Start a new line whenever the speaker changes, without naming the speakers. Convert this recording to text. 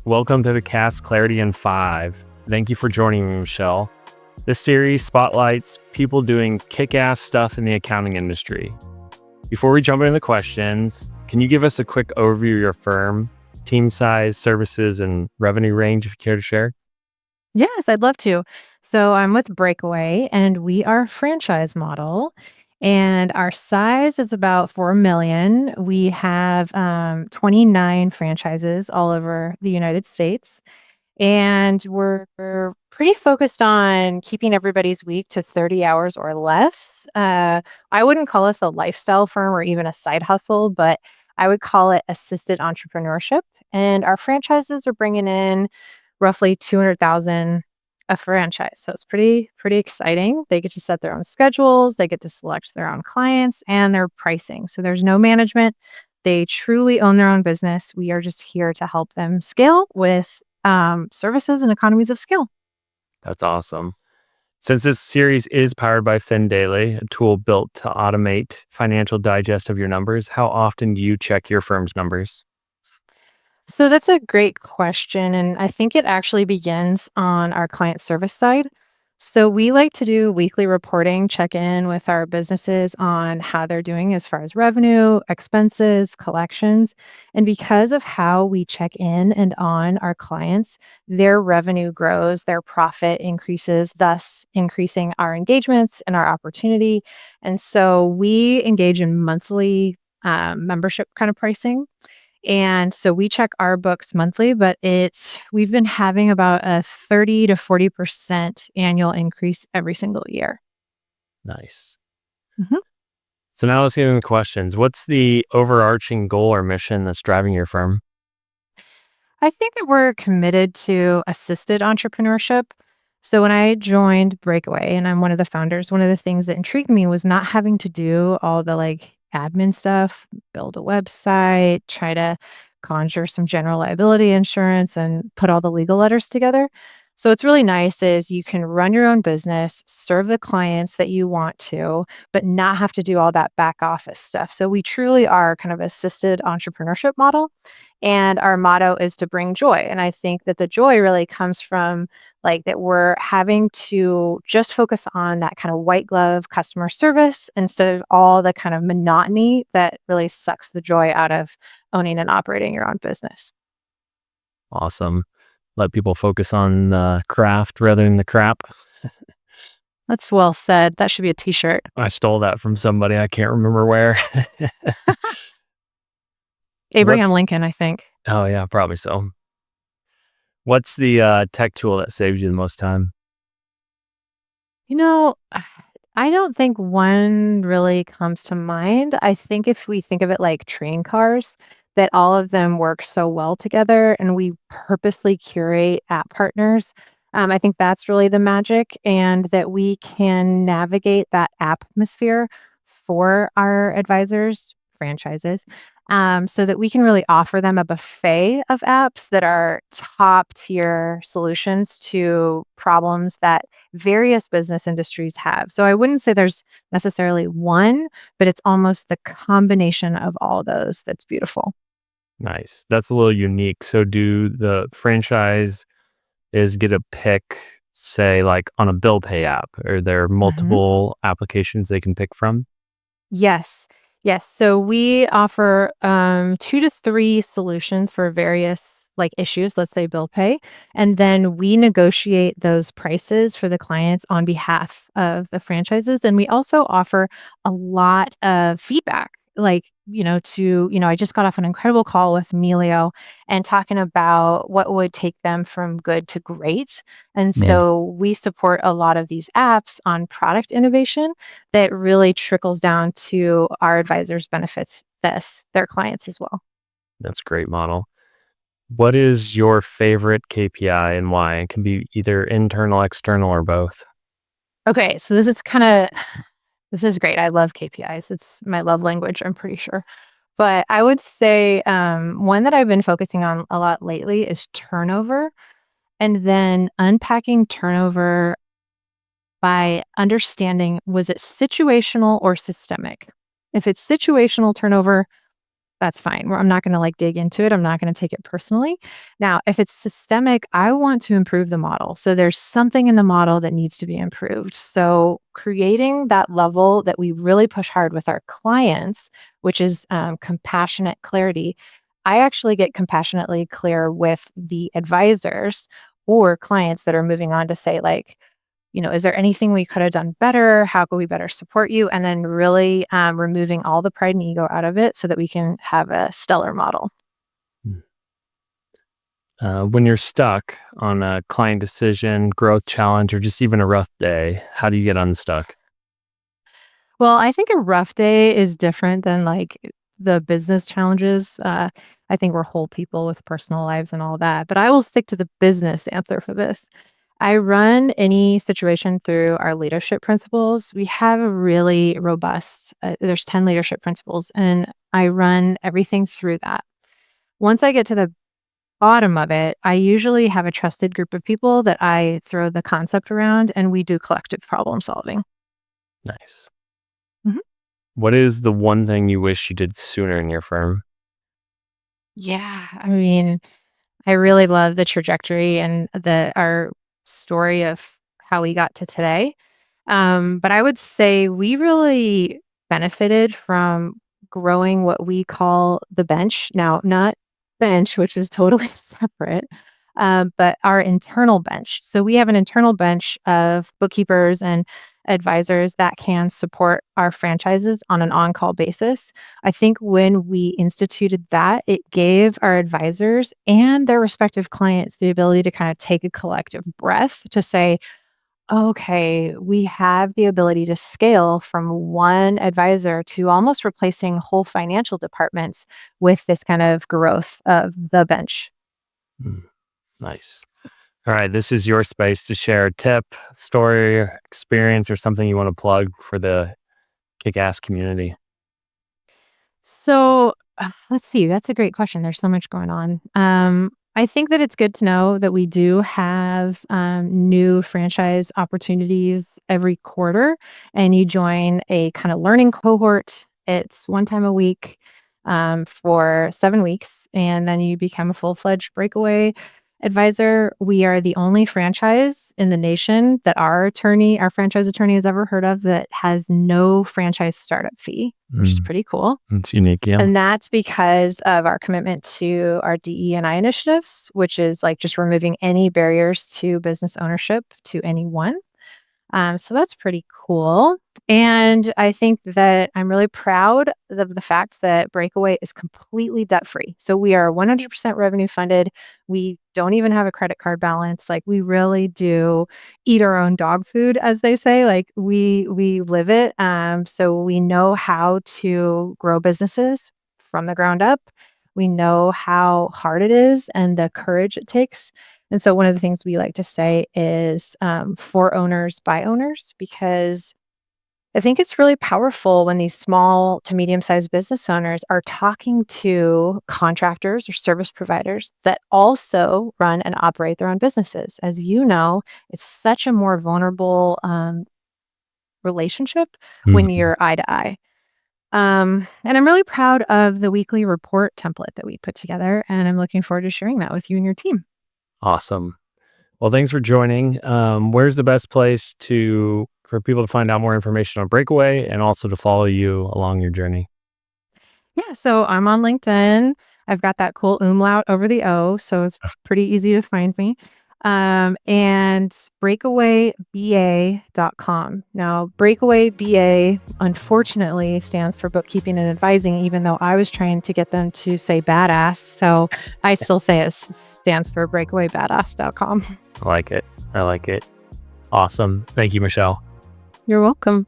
Welcome to the CAS Clarity in 5. Thank you for joining me, Michelle. This series spotlights people doing kick-ass stuff in the accounting industry. Before we jump into the questions, can you give us a quick overview of your firm, team size, services, and revenue range if you care to share?
Yes, I'd love to. So I'm with Breakaway and we are a franchise model and our size is about 4 million. We have 29 franchises all over the United States. And we're pretty focused on keeping everybody's week to 30 hours or less. I wouldn't call us a lifestyle firm or even a side hustle, but I would call it assisted entrepreneurship. And our franchises are bringing in roughly 200,000 a franchise. So it's pretty exciting. They get to set their own schedules, they get to select their own clients and their pricing. So there's no management. They truly own their own business. We are just here to help them scale with services and economies of scale.
That's awesome. Since this series is powered by FinDaily, a tool built to automate financial digest of your numbers, how often do you check your firm's numbers?
So that's a great question. And I think it actually begins on our client service side. So we like to do weekly reporting, check in with our businesses on how they're doing as far as revenue, expenses, collections. And because of how we check in and on our clients, their revenue grows, their profit increases, thus increasing our engagements and our opportunity. And so we engage in monthly membership kind of pricing. And so we check our books monthly, but we've been having about a 30 to 40% annual increase every single year.
Nice.
Mhm.
So now let's get into the questions. What's the overarching goal or mission that's driving your firm?
I think that we're committed to assisted entrepreneurship. So when I joined Breakaway and I'm one of the founders, one of the things that intrigued me was not having to do all the admin stuff, build a website, try to conjure some general liability insurance and put all the legal letters together. So what's really nice is you can run your own business, serve the clients that you want to, but not have to do all that back office stuff. So we truly are kind of assisted entrepreneurship model. And our motto is to bring joy. And I think that the joy really comes from that we're having to just focus on that kind of white glove customer service instead of all the kind of monotony that really sucks the joy out of owning and operating your own business.
Awesome. Let people focus on the craft rather than the crap.
That's well said. That should be a t-shirt.
I stole that from somebody. I can't remember where.
Abraham
What's,
Lincoln, I think.
oh, yeah, probably so. What's the tech tool that saves you the most time?
You know, I don't think one really comes to mind. I think if we think of it like train cars, that all of them work so well together and we purposely curate app partners. I think that's really the magic, and that we can navigate that atmosphere for our advisors, franchises, so that we can really offer them a buffet of apps that are top tier solutions to problems that various business industries have. So I wouldn't say there's necessarily one, but it's almost the combination of all those that's beautiful.
Nice. That's a little unique. So do the franchise is get a pick, say like on a bill pay app? Are there
Mhm.
multiple applications they can pick from?
Yes. Yes. So we offer 2 to 3 solutions for various issues, let's say bill pay. And then we negotiate those prices for the clients on behalf of the franchises. And we also offer a lot of feedback. I just got off an incredible call with Melio and talking about what would take them from good to great. And
Yeah.
so we support a lot of these apps on product innovation that really trickles down to our advisors' benefits their clients as well.
That's a great model. What is your favorite KPI and why? It can be either internal, external, or both.
Okay, so this is great. I love KPIs. It's my love language, I'm pretty sure. But I would say one that I've been focusing on a lot lately is turnover, and then unpacking turnover by understanding, was it situational or systemic? If it's situational turnover, that's fine. I'm not going to like dig into it. I'm not going to take it personally. Now, if it's systemic, I want to improve the model. So there's something in the model that needs to be improved. So creating that level that we really push hard with our clients, which is compassionate clarity. I actually get compassionately clear with the advisors or clients that are moving on to say, like, is there anything we could have done better? How could we better support you? And then really removing all the pride and ego out of it so that we can have a stellar model.
When you're stuck on a client decision, growth challenge, or just even a rough day, how do you get unstuck?
Well, I think a rough day is different than like the business challenges. I think we're whole people with personal lives and all that, but I will stick to the business answer for this. I run any situation through our leadership principles. We have a really robust, there's 10 leadership principles, and I run everything through that. Once I get to the bottom of it, I usually have a trusted group of people that I throw the concept around and we do collective problem solving.
Nice.
Mhm.
What is the one thing you wish you did sooner in your firm?
Yeah. I mean, I really love the trajectory and our story of how we got to today. But I would say we really benefited from growing what we call the bench. Now, not bench, which is totally separate, but our internal bench. So we have an internal bench of bookkeepers and advisors that can support our franchises on an on-call basis. I think when we instituted that, it gave our advisors and their respective clients the ability to kind of take a collective breath to say, okay, we have the ability to scale from one advisor to almost replacing whole financial departments with this kind of growth of the bench.
Mm, nice. All right, this is your space to share a tip, story, or experience, or something you want to plug for the kick-ass community.
So let's see. That's a great question. There's so much going on. I think that it's good to know that we do have new franchise opportunities every quarter, and you join a kind of learning cohort. It's one time a week for 7 weeks, and then you become a full-fledged breakaway advisor. We are the only franchise in the nation that our franchise attorney has ever heard of that has no franchise startup fee, which is
Mm,
pretty cool.
it's unique, yeah.
And that's because of our commitment to our DE&I initiatives, which is like just removing any barriers to business ownership to anyone. So that's pretty cool. And I think that I'm really proud of the fact that Breakaway is completely debt free. So we are 100% revenue funded. We don't even have a credit card balance. Like we really do eat our own dog food, as they say. Like we live it. So we know how to grow businesses from the ground up. We know how hard it is and the courage it takes. And so one of the things we like to say is for owners, by owners, because I think it's really powerful when these small to medium sized business owners are talking to contractors or service providers that also run and operate their own businesses. As you know, it's such a more vulnerable relationship when
Mhm.
you're eye to eye. And I'm really proud of the weekly report template that we put together. And I'm looking forward to sharing that with you and your team.
Awesome. Well, thanks for joining. Where's the best place for people to find out more information on Breakaway and also to follow you along your journey?
Yeah, so I'm on LinkedIn. I've got that cool umlaut over the O, so it's pretty easy to find me. And breakawayba.com. Now, Breakaway BA unfortunately stands for bookkeeping and advising, even though I was trying to get them to say badass. So I still say it stands for breakawaybadass.com.
I like it. I like it. Awesome. Thank you, Michelle.
You're welcome.